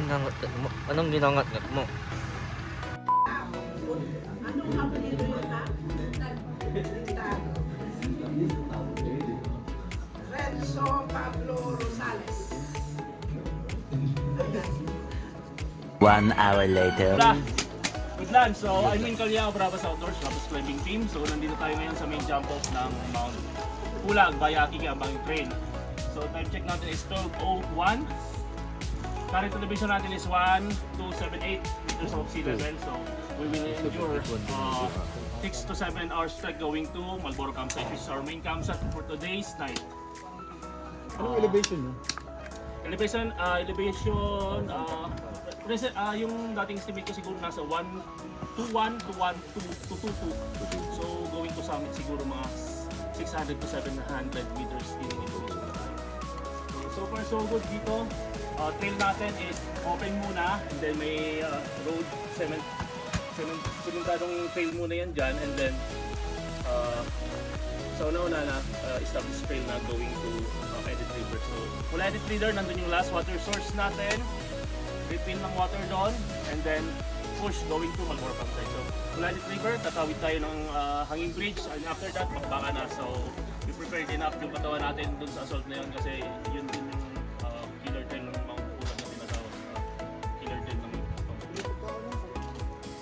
ginangat mo? Anong ginangat mo? Renzo Pablo Rosales. 1 hour later. Good lunch. So, I'm in Caliao, Bravas Outdoors, Bravas Climbing Team. So, nandito tayo ngayon sa main jump off ng Mount Pulag via Kikambang Trail. So, time check natin is 12:01. Current elevation natin is 1,278 meters above sea level. So, we will endure 6 to 7 hours trek going to Malboro Campsite, which is our main campsite for today's night. Anong elevation no? Elevation, yung dating estimate ko siguro nasa 121 to 122. So going to summit siguro mga 600 to 700 meters in elevation na tayo. So far so good dito. Trail natin is open muna and then may road cementadong trail muna yan dyan, and then sa una-una na established trail na going to Edit River. So mula Edit River, nandun yung last water source natin, refill ng water doon, and then push going to Malboro Campsite. So mula Edit River, tatawid tayo ng hanging bridge, and after that, magbaka na. So we prepared enough yung katawan natin dun sa assault na yun, kasi yun din yung killer trail ng Mount Pulag na tinatawag. Killer trail ng Mount Pulag.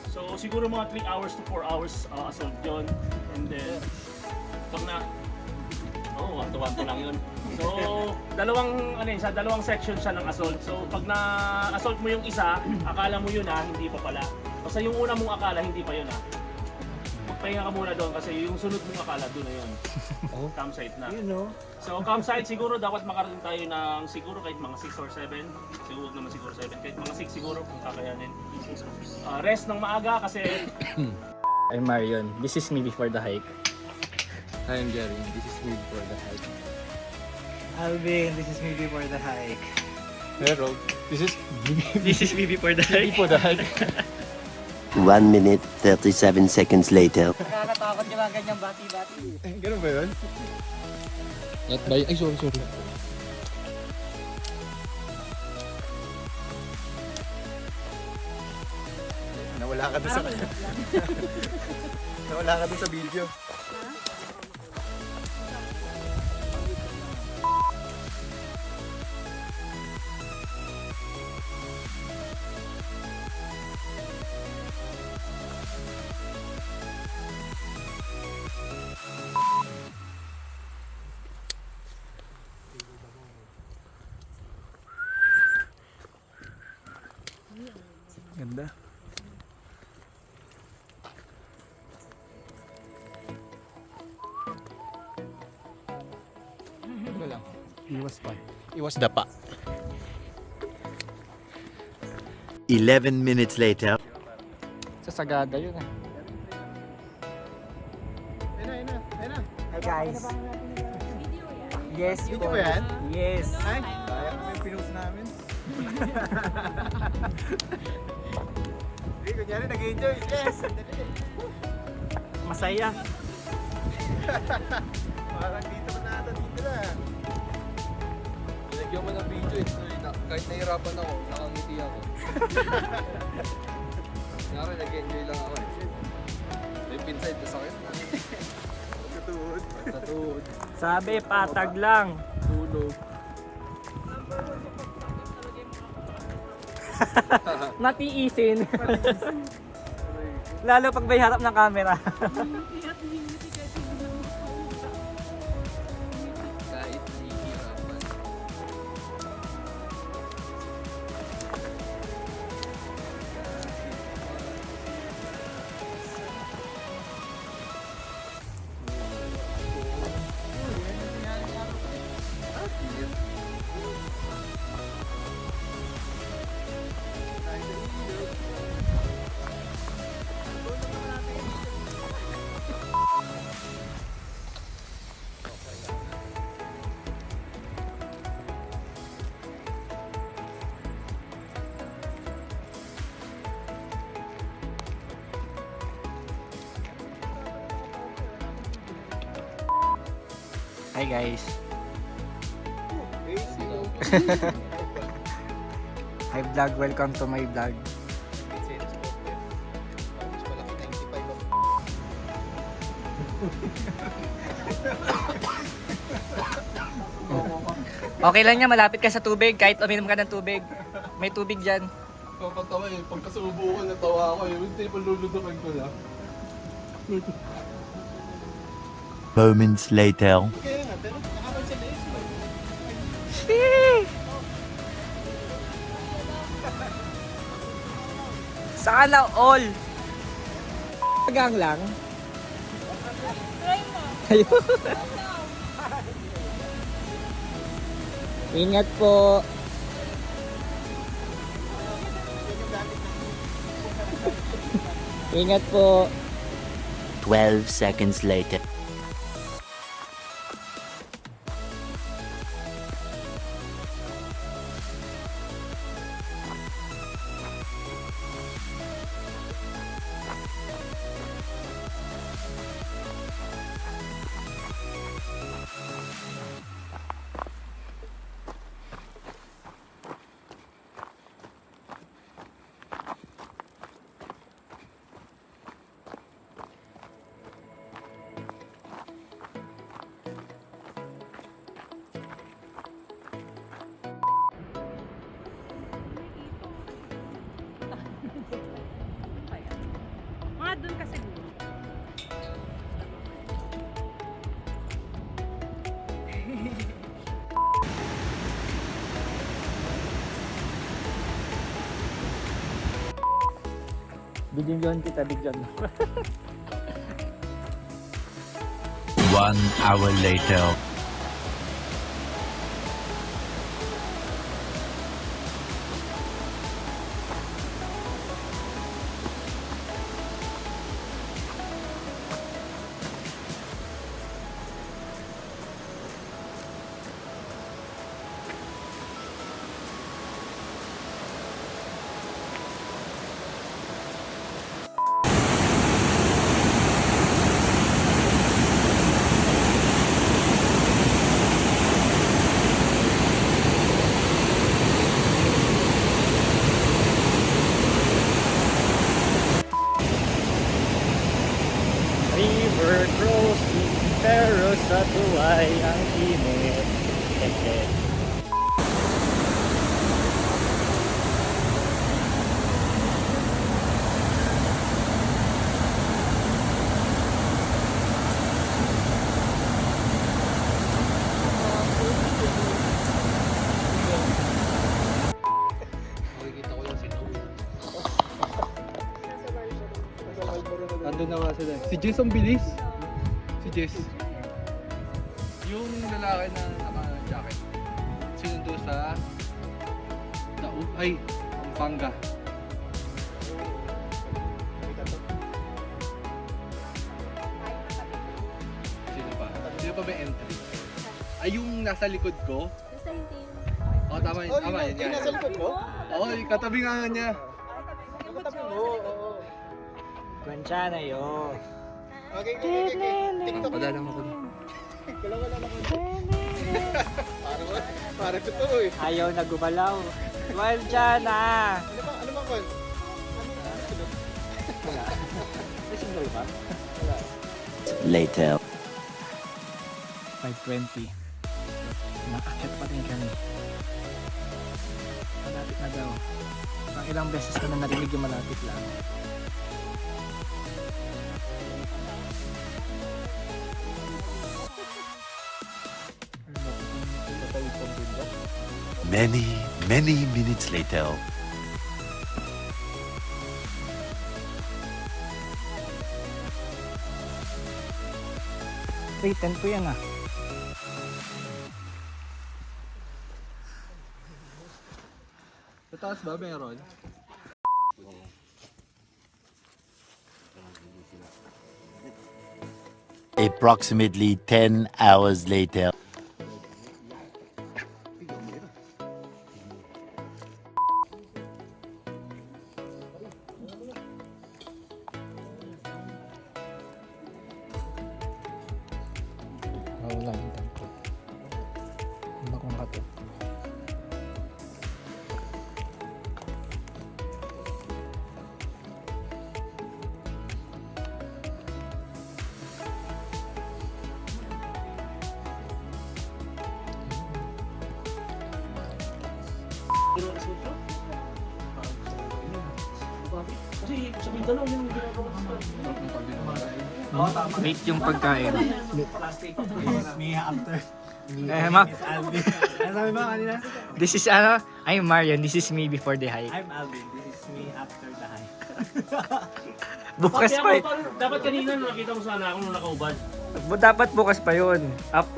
So siguro mga 3 hours to 4 hours assault yun, and then pag na wanto lang yun. So dalawang section siya ng assault. So pag na-assault mo yung isa, akala mo yun hindi pa pala. Basta yung una mong akala, hindi pa yun Magpahinga ka muna doon kasi yung sunod mong akala doon na yun. Campsite na. So campsite siguro dapat makarating tayo ng siguro kahit mga 6 or 7. Siguro naman siguro 7. Kahit mga 6 siguro kung kakayanin. Rest ng maaga kasi I'm Marion. This is me before the hike. Hi, I'm Jerry. This is me for the hike. Alvin, this is me before the hike. Pero, this is This is me before the hike. for the hike. 1 minute 37 seconds later. Nakakatakot yung mga ganyang bati-bati. Ganun ba yun? Not by... Ay, sorry. Nawala ka doon sa... Nawala ka doon sa video. Ganda. Ano lang? Iwas pa. Iwas dapa. 11 minutes later. Sa Sagada yun Ayun na. Hi guys. Yes, Video ba yan? Yes. Ay, kaya kami yung pinost namin. Hindi, kunyari nag-enjoy. Yes! Dali. Masaya. Parang dito na. Nilagyan mo ng video eh. Kahit nahirapan ako, nakangiti ako. Kaya nag-enjoy lang ako eh. May pinside na sakit. Pagkatuhod. Sabi, patag lang. Tulog. Matiisin. Lalo pag may harap ng camera. Kahit nahihirapan. Hi guys. Hi vlog, welcome to my vlog. Okay lang yan, malapit ka sa tubig, kahit uminom ka ng tubig. May tubig dyan. Papatawa eh. Pagkasubo ko, natawa ako eh. Hindi pa lulutukan ko na. Moments later. Kaya nga, pero nakaman sa days mo. Sana all! Tagang lang. Ayun. Ingat po. Ingat po. 12 seconds later. Mga doon kasi Bigyan kita, bigyan. 1 hour later. River crossing, pero sa tuway ang init. Makikita ko lang si Noe. Nandun na nga sila. Si Jess ang bilis. Si Jess. Yung lalaki na naka-jacket. Sinundo sa Daug. Ay, Pampanga. Sino pa? Sino pa may entry? Ay, yung nasa likod ko? Oo, tama yun. Tama yun. Yung nasa likod ko? Oo, katabi nga niya. Katabi mo, oo. Kwansya na yun. Wala lang ako. Para totoo eh. Ayaw na gumalaw. Kwansya na! Ano ba kon? May signal ba? Later. 5:20. Nakakit pa rin kami. Malapit na daw. Pang ilang beses ko na narinig yung malapit lang. Many minutes later. Wait, 10 po yan ah. Sa taas ba meron? Approximately 10 hours later. Wala yung tangkot. Ang bakong kato. Kasi sa Mindanao yung ginagawa sa Late yung pagkain. Mac. Ano sabi ba kanina? This is I'm Marion. This is me before the hike. I'm Alvin. This is me after the hike. Bukas Pati pa. ako, dapat kanina nung nakita mo sana ako nung nakaubad. Dapat bukas pa yun. Up.